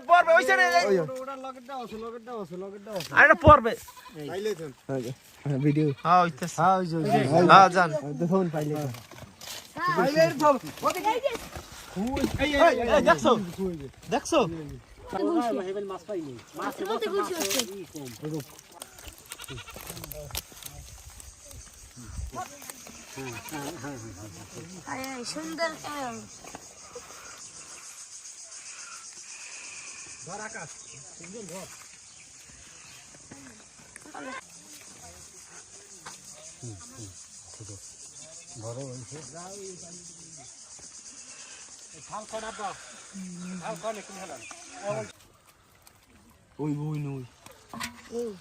পড়বে ওই সাইডে ওটা লগেরটা আছে আরে পড়বে পাইলেছেন ভিডিও হ্যাঁ হইতাছে হ্যাঁ জান দেখুন পাইলেছেন পাইলের তো ওদিকে এই দেখছো দেখছো মাছ পাইনি মাছ বলতে গুছি হচ্ছে আরে সুন্দর ধর আকাশ সুন্দর ধর বড় হইছে থাল কোনা দাও থাল কোনে কি হলো ওই নই হুম